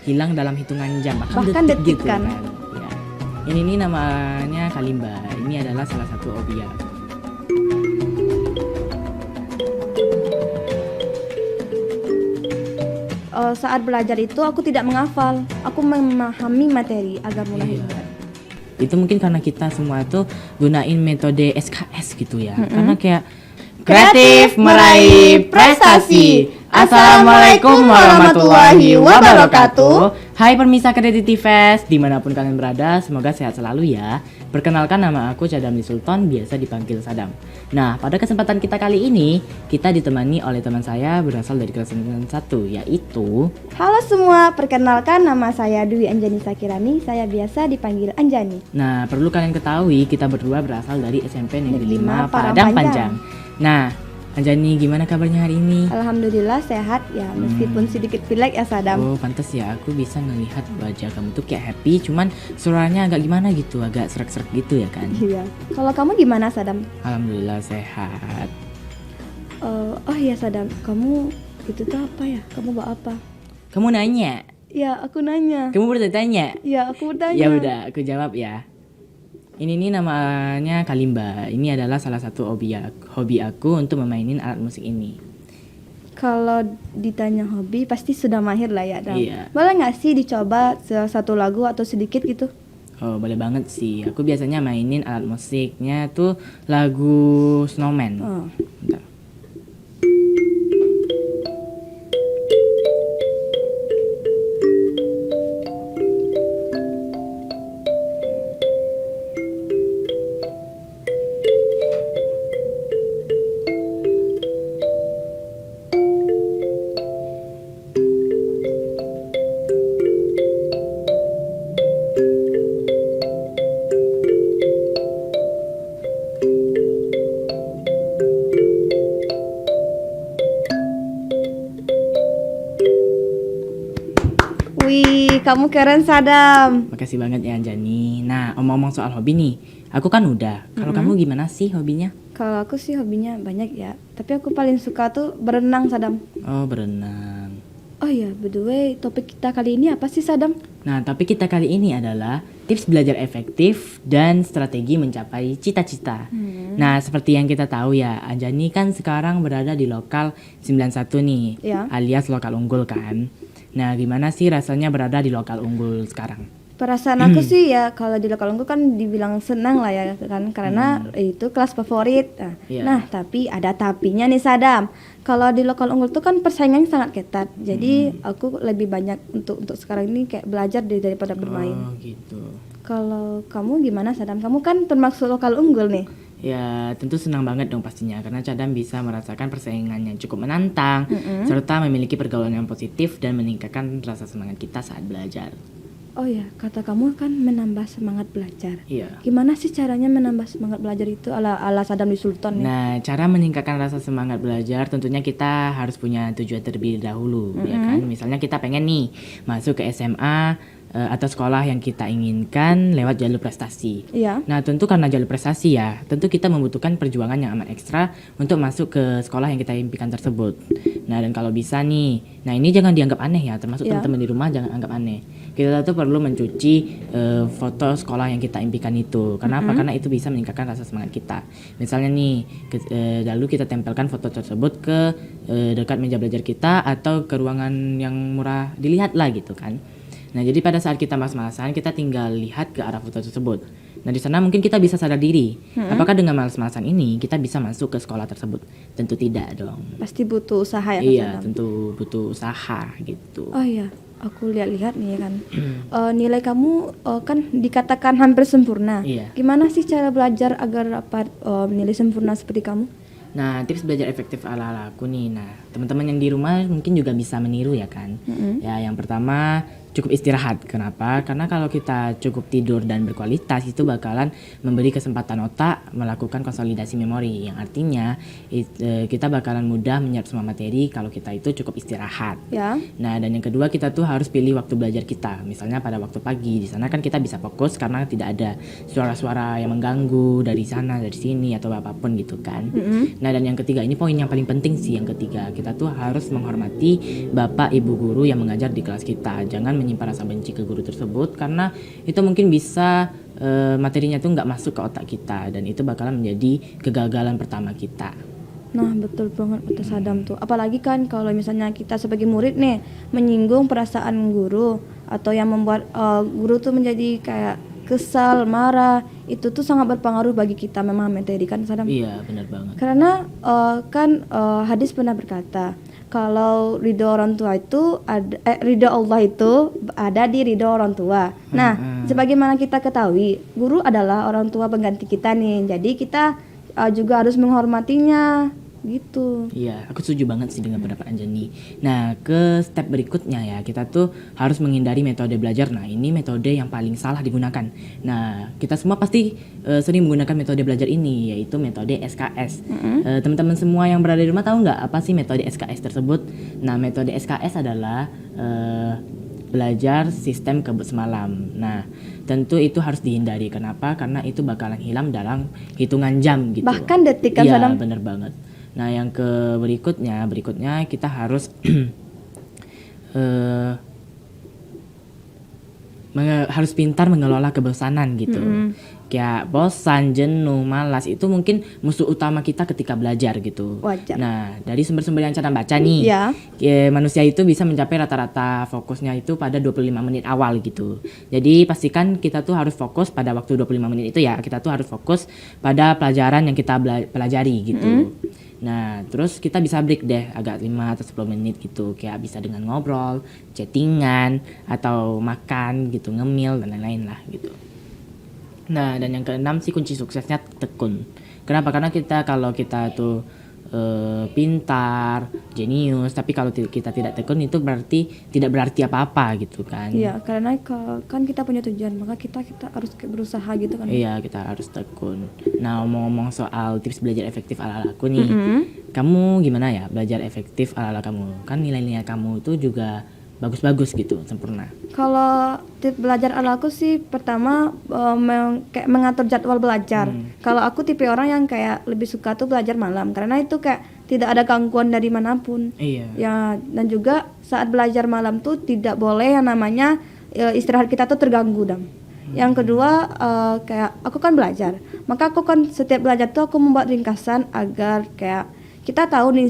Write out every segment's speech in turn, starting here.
hilang dalam hitungan jam, Bahkan detik gitu kan. Ya. Ini namanya kalimba. Ini adalah salah satu obyek. Saat belajar itu aku tidak menghafal, aku memahami materi agar mudah Iya. ingat. Itu mungkin karena kita semua tuh gunain metode SKS gitu ya. Karena kayak kreatif meraih prestasi. Assalamualaikum warahmatullahi wabarakatuh. Hai pemirsa Kreativitas, dimanapun kalian berada, semoga sehat selalu ya. Perkenalkan, nama aku Cadamli Sultan, biasa dipanggil Sadam. Nah, pada kesempatan kita kali ini, kita ditemani oleh teman saya berasal dari kelas 1, yaitu... Halo semua, perkenalkan nama saya Dwi Anjani Sakirani, saya biasa dipanggil Anjani. Nah, perlu kalian ketahui, kita berdua berasal dari SMP Negeri 5 5 Padang Panjang. Nah, Anjani, gimana kabarnya hari ini? Alhamdulillah sehat ya, meskipun sedikit pilek ya Sadam. Oh, pantas ya, aku bisa ngelihat wajah kamu tuh kayak happy, cuman suaranya agak gimana gitu, agak serak-serak gitu ya kan? Iya. Kalau kamu gimana Sadam? Alhamdulillah sehat. Oh iya Sadam, kamu itu tuh apa ya? Kamu bawa apa? Kamu nanya? Ya, aku nanya. Kamu bertanya? Ya, aku bertanya. Ya udah, aku jawab ya. Ini namanya kalimba. Ini adalah salah satu hobi aku untuk memainin alat musik ini. Kalau ditanya hobi pasti sudah mahir lah ya Dam. Iya. Boleh nggak sih dicoba satu lagu atau sedikit gitu? Oh, boleh banget sih. Aku biasanya mainin alat musiknya tuh lagu Snowman. Oh. Bentar. Wih, kamu keren Sadam. Makasih banget ya Anjani. Nah, omong-omong soal hobi nih, aku kan udah. Kalau kamu gimana sih hobinya? Kalau aku sih hobinya banyak ya, tapi aku paling suka tuh berenang Sadam. Oh, berenang. Oh iya, by the way, topik kita kali ini apa sih Sadam? Nah, topik kita kali ini adalah tips belajar efektif dan strategi mencapai cita-cita. Nah, seperti yang kita tahu ya, Anjani kan sekarang berada di lokal 91 nih, Ya. alias lokal unggul kan. Nah, gimana sih rasanya berada di lokal unggul sekarang? Perasaan aku sih ya kalau di lokal unggul kan dibilang senang lah ya kan karena itu kelas favorit. Nah, Iya. nah, tapi ada tapinya nih Sadam. Kalau di lokal unggul tuh kan persaingan sangat ketat. Jadi aku lebih banyak untuk sekarang ini kayak belajar daripada bermain. Oh, gitu. Kalau kamu gimana Sadam? Kamu kan termasuk lokal unggul nih. Ya, tentu senang banget dong pastinya karena Cadam bisa merasakan persaingan yang cukup menantang serta memiliki pergaulan yang positif dan meningkatkan rasa semangat kita saat belajar. Oh ya, kata kamu kan menambah semangat belajar. Iya. Gimana sih caranya menambah semangat belajar itu ala Sadam di Sultan nih? Nah, cara meningkatkan rasa semangat belajar tentunya kita harus punya tujuan terlebih dahulu, ya kan? Misalnya kita pengen nih masuk ke SMA atau sekolah yang kita inginkan lewat jalur prestasi. Iya. Nah, tentu karena jalur prestasi ya, tentu kita membutuhkan perjuangan yang amat ekstra untuk masuk ke sekolah yang kita impikan tersebut. Nah, dan kalau bisa nih, nah ini jangan dianggap aneh ya, termasuk Iya. teman-teman di rumah jangan anggap aneh. Kita tuh perlu mencuci foto sekolah yang kita impikan itu. Kenapa? Karena itu bisa meningkatkan rasa semangat kita. Misalnya nih, lalu kita tempelkan foto tersebut ke dekat meja belajar kita atau ke ruangan yang murah dilihat lah gitu kan. Nah, jadi pada saat kita malas-malasan, kita tinggal lihat ke arah foto tersebut. Nah, di sana mungkin kita bisa sadar diri. Apakah dengan malas-malasan ini kita bisa masuk ke sekolah tersebut? Tentu tidak dong. Pasti butuh usaha ya Iya, Sadam. tentu butuh usaha gitu. Oh iya, aku lihat-lihat nih kan. Nilai kamu kan dikatakan hampir sempurna. Iya. Gimana sih cara belajar agar dapat nilai sempurna seperti kamu? Nah, tips belajar efektif ala aku nih. Nah, teman-teman yang di rumah mungkin juga bisa meniru ya kan. Ya, yang pertama cukup istirahat. Kenapa? Karena kalau kita cukup tidur dan berkualitas itu bakalan memberi kesempatan otak melakukan konsolidasi memori. Yang artinya kita bakalan mudah menyerap semua materi kalau kita itu cukup istirahat. Ya. Nah, dan yang kedua kita tuh harus pilih waktu belajar kita. Misalnya pada waktu pagi, di sana kan kita bisa fokus karena tidak ada suara-suara yang mengganggu dari sana, dari sini atau apapun gitu kan. Nah, dan yang ketiga, ini poin yang paling penting sih, yang ketiga, kita tuh harus menghormati bapak ibu guru yang mengajar di kelas kita. Jangan menyimpan rasa benci ke guru tersebut, karena itu mungkin bisa materinya tuh nggak masuk ke otak kita, dan itu bakalan menjadi kegagalan pertama kita. Nah, betul banget kata Sadam tuh. Apalagi kan kalau misalnya kita sebagai murid nih menyinggung perasaan guru atau yang membuat guru tuh menjadi kayak kesal, marah, itu tuh sangat berpengaruh bagi kita memahami materi kan Sadam. Iya, benar banget. Karena hadis pernah berkata kalau ridho orang tua itu ridho Allah itu ada di ridho orang tua. Nah, sebagaimana kita ketahui, guru adalah orang tua pengganti kita nih. Jadi kita juga harus menghormatinya gitu. Iya, aku setuju banget sih dengan pendapat Anjani. Nah, ke step berikutnya ya, kita tuh harus menghindari metode belajar. Nah, ini metode yang paling salah digunakan. Nah, kita semua pasti sering menggunakan metode belajar ini, yaitu metode SKS. Teman-teman semua yang berada di rumah tahu nggak apa sih metode SKS tersebut? Nah, metode SKS adalah belajar sistem kebut semalam. Nah, tentu itu harus dihindari. Kenapa? Karena itu bakalan hilang dalam hitungan jam gitu. Bahkan detik kan Iya, Sadam. bener banget. Nah, yang berikutnya kita harus harus pintar mengelola kebosanan gitu. Kayak bosan, jenuh, malas itu mungkin musuh utama kita ketika belajar gitu. Wajar. Nah, dari sumber-sumber yang cara baca nih, Ya. Manusia itu bisa mencapai rata-rata fokusnya itu pada 25 menit awal gitu. Jadi pastikan kita tuh harus fokus pada waktu 25 menit itu ya. Kita tuh harus fokus pada pelajaran yang kita pelajari gitu. Nah, terus kita bisa break deh agak 5 atau 10 menit gitu. Kayak bisa dengan ngobrol, chattingan, atau makan gitu, ngemil dan lain-lain lah gitu. Nah, dan yang keenam sih kunci suksesnya tekun. Kenapa? Karena kalau kita tuh pintar, jenius, tapi kalau kita tidak tekun itu tidak berarti apa-apa gitu kan. Iya, karena kan kita punya tujuan, maka kita harus berusaha gitu kan. Iya, kita harus tekun. Nah, ngomong-ngomong soal tips belajar efektif ala aku nih, kamu gimana ya belajar efektif ala kamu? Kan nilai-nilai kamu itu juga bagus-bagus gitu, sempurna. Kalau tips belajar ala aku sih pertama kayak mengatur jadwal belajar. Kalau aku tipe orang yang kayak lebih suka tuh belajar malam karena itu kayak tidak ada gangguan dari manapun. Iya. Ya, dan juga saat belajar malam tuh tidak boleh yang namanya istirahat kita tuh terganggu, Dam. Yang kedua kayak aku kan belajar, maka aku kan setiap belajar tuh aku membuat ringkasan agar kayak kita tahu nih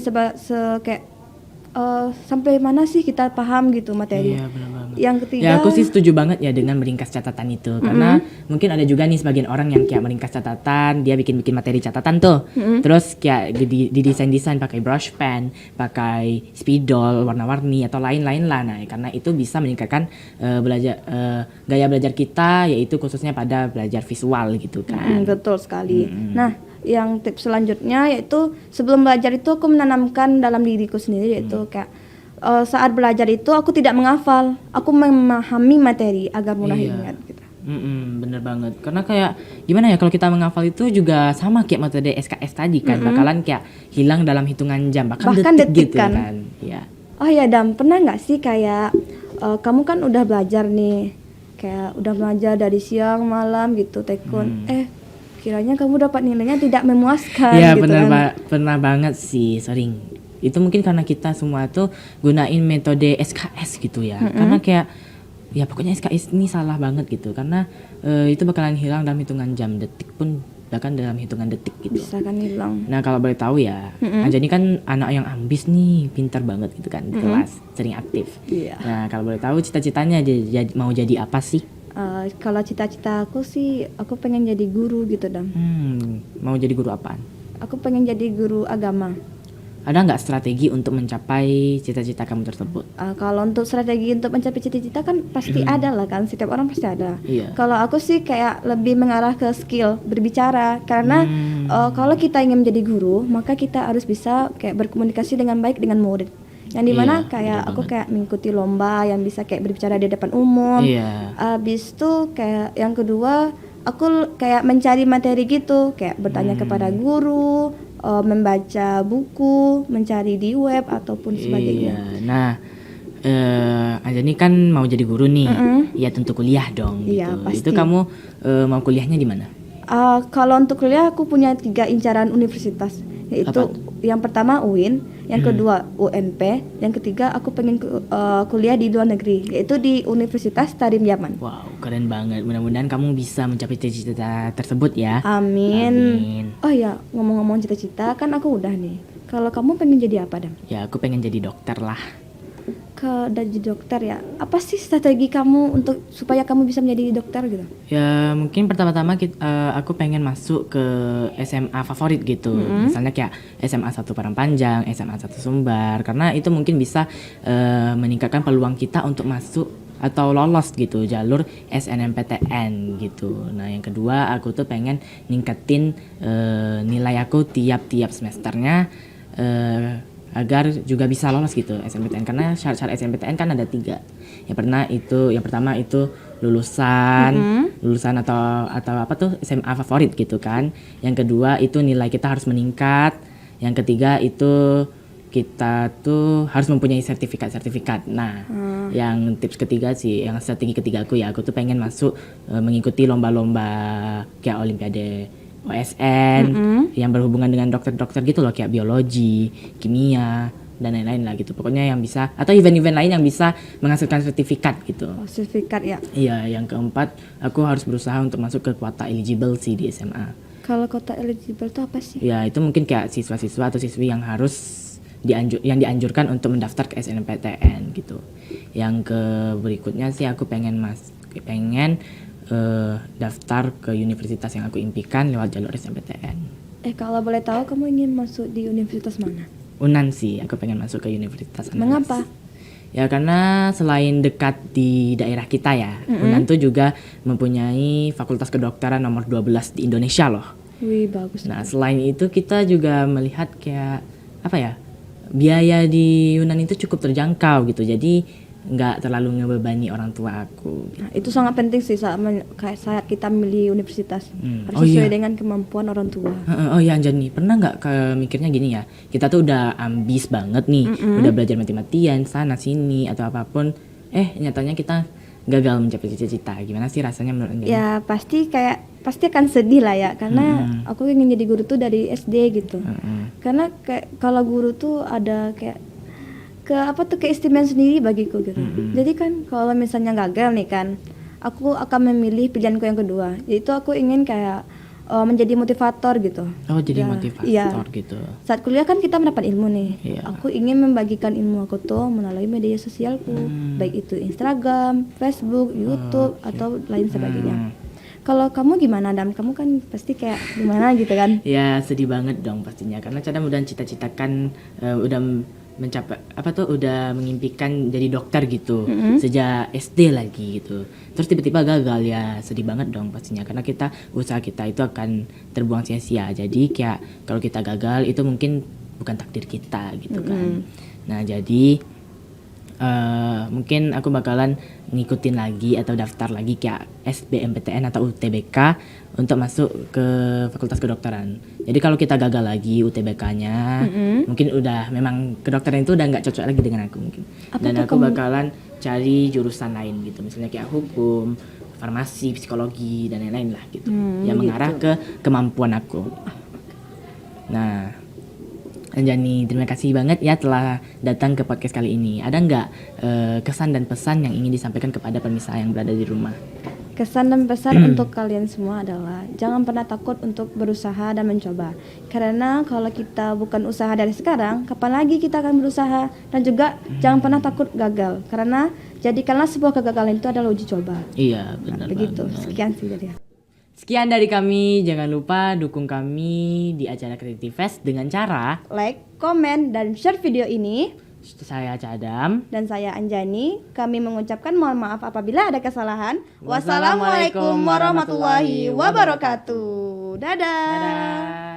kayak sampai mana sih kita paham gitu materi. Iya, benar banget. Yang ketiga, ya aku sih setuju banget ya dengan meringkas catatan itu, karena mungkin ada juga nih sebagian orang yang kayak meringkas catatan, dia bikin materi catatan tuh, terus kayak di desain pakai brush pen, pakai spidol warna-warni atau lain-lain lah. Nah, karena itu bisa meningkatkan gaya belajar kita, yaitu khususnya pada belajar visual gitu kan. betul sekali. Nah, yang tips selanjutnya yaitu sebelum belajar itu aku menanamkan dalam diriku sendiri yaitu kayak saat belajar itu aku tidak menghafal, aku memahami materi agar mudah ingat gitu. Bener banget, karena kayak gimana ya, kalau kita menghafal itu juga sama kayak metode SKS tadi kan, bakalan kayak hilang dalam hitungan jam, bahkan detik gitu kan. Ya. Oh ya Dam, pernah nggak sih kayak kamu kan udah belajar nih, kayak udah belajar dari siang malam gitu tekun, kiranya kamu dapat nilainya tidak memuaskan Ya, gitu pernah banget sih, sering. Itu mungkin karena kita semua tuh gunain metode SKS gitu ya. Karena kayak ya pokoknya SKS ini salah banget gitu, karena itu bakalan hilang dalam hitungan jam, detik pun bahkan dalam hitungan detik gitu. Bisa kan hilang. Nah, kalau boleh tahu ya, Anjani kan anak yang ambis nih, pintar banget gitu kan di kelas, sering aktif. Iya. Nah, kalau boleh tahu cita-citanya mau jadi apa sih? Kalau cita-cita aku sih, aku pengen jadi guru gitu Dam. Mau jadi guru apaan? Aku pengen jadi guru agama. Ada nggak strategi untuk mencapai cita-cita kamu tersebut? Kalau untuk strategi untuk mencapai cita-cita kan pasti ada lah kan, setiap orang pasti ada. Iya. Kalau aku sih kayak lebih mengarah ke skill berbicara, karena kalau kita ingin menjadi guru, maka kita harus bisa kayak berkomunikasi dengan baik dengan murid. Yang dimana Iya, kayak betul aku banget. kayak mengikuti lomba yang bisa kayak berbicara di depan umum. Iya. Abis itu kayak yang kedua aku kayak mencari materi gitu, kayak bertanya kepada guru, membaca buku, mencari di web ataupun sebagainya. Iya. Nah, Anjani kan mau jadi guru nih. Ya tentu kuliah dong Iya, gitu. pasti. Itu kamu mau kuliahnya di mana? Kalau untuk kuliah aku punya 3 incaran universitas, yaitu Apa yang pertama UIN, yang kedua UNP, yang ketiga aku pengen kuliah di luar negeri, yaitu di Universitas Tarim Yaman. Wow, keren banget. Mudah-mudahan kamu bisa mencapai cita-cita tersebut ya. Amin. Amin. Oh ya, ngomong-ngomong cita-cita, kan aku udah nih. Kalau kamu pengen jadi apa, Dam? Ya, aku pengen jadi dokter lah. Jadi dokter ya. Apa sih strategi kamu untuk supaya kamu bisa menjadi dokter gitu? Ya, mungkin pertama-tama aku pengen masuk ke SMA favorit gitu. Misalnya kayak SMA 1 Padang SMA 1 Sumbar. Karena itu mungkin bisa meningkatkan peluang kita untuk masuk atau lolos gitu jalur SNMPTN gitu. Nah, yang kedua aku tuh pengen ningkatin nilai aku tiap-tiap semesternya agar juga bisa lolos gitu SNMPTN, karena syarat-syarat SNMPTN kan ada 3. Yang pertama itu lulusan atau apa tuh SMA favorit gitu kan. Yang kedua itu nilai kita harus meningkat. Yang ketiga itu kita tuh harus mempunyai sertifikat. Nah, yang tips ketiga sih, yang strategi ketiga aku tuh pengen masuk mengikuti lomba-lomba kayak Olimpiade OSN yang berhubungan dengan dokter-dokter gitu loh, kayak biologi, kimia, dan lain-lain lah gitu. Pokoknya yang bisa, atau event-event lain yang bisa menghasilkan sertifikat gitu. Oh, sertifikat ya. Iya, yang keempat aku harus berusaha untuk masuk ke kuota eligible sih di SMA. Kalau kuota eligible itu apa sih? Ya, itu mungkin kayak siswa-siswa atau siswi yang harus dianjurkan untuk mendaftar ke SNMPTN gitu. Yang berikutnya sih aku pengen daftar ke universitas yang aku impikan lewat jalur SNMPTN. Kalau boleh tahu kamu ingin masuk di universitas mana? Unan sih, aku pengen masuk ke Universitas Andalas. Mengapa? Ya karena selain dekat di daerah kita ya, Unan tuh juga mempunyai fakultas kedokteran nomor 12 di Indonesia loh. Wih, bagus. Nah, selain itu kita juga melihat kayak apa ya, biaya di Unan itu cukup terjangkau gitu. Jadi nggak terlalu ngebebani orang tua aku. Nah, itu sangat penting sih saat kita memilih universitas. Harus sesuai dengan kemampuan orang tua. Oh iya Anjani, pernah nggak mikirnya gini ya, kita tuh udah ambis banget nih, udah belajar mati-matian sana sini atau apapun, nyatanya kita gagal mencapai cita-cita. Gimana sih rasanya menurut Anjani? Ya pasti akan sedih lah ya, karena aku ingin jadi guru tuh dari SD gitu. Karena kayak kalau guru tuh ada kayak keistimewaan sendiri bagiku gitu. Jadi kan kalau misalnya gagal nih kan, aku akan memilih pilihanku yang kedua, yaitu aku ingin kayak menjadi motivator gitu. Oh, jadi motivator gitu. Saat kuliah kan kita mendapat ilmu nih. Iya. Aku ingin membagikan ilmu aku tuh melalui media sosialku, baik itu Instagram, Facebook, YouTube atau lain sebagainya. Kalau kamu gimana, Dam? Kamu kan pasti kayak gimana gitu kan? Ya sedih banget dong pastinya, karena Cadam udah cita-citakan udah mencapai udah mengimpikan jadi dokter gitu sejak SD lagi gitu, terus tiba-tiba gagal, ya sedih banget dong pastinya, karena usaha kita itu akan terbuang sia-sia. Jadi kayak kalau kita gagal itu mungkin bukan takdir kita gitu kan. Nah jadi mungkin aku bakalan ngikutin lagi atau daftar lagi kayak SBMPTN atau UTBK untuk masuk ke Fakultas Kedokteran. Jadi kalau kita gagal lagi UTBK-nya, mungkin udah memang kedokteran itu udah nggak cocok lagi dengan aku mungkin. Dan aku bakalan cari jurusan lain gitu, misalnya kayak hukum, farmasi, psikologi dan lain-lain lah gitu, yang mengarah ke kemampuan aku. Nah, Anjani, terima kasih banget ya telah datang ke podcast kali ini. Ada nggak kesan dan pesan yang ingin disampaikan kepada pemirsa yang berada di rumah? Kesan dan pesan untuk kalian semua adalah jangan pernah takut untuk berusaha dan mencoba. Karena kalau kita bukan usaha dari sekarang, kapan lagi kita akan berusaha? Dan juga jangan pernah takut gagal. Karena jadikanlah sebuah kegagalan itu adalah uji coba. Iya, benar begitu. banget. Sekian sih dari Sekian dari kami, jangan lupa dukung kami di acara Creative Fest dengan cara like, komen, dan share video ini. Saya Cadam dan saya Anjani. Kami mengucapkan mohon maaf apabila ada kesalahan. Wassalamualaikum warahmatullahi wabarakatuh. Dadah.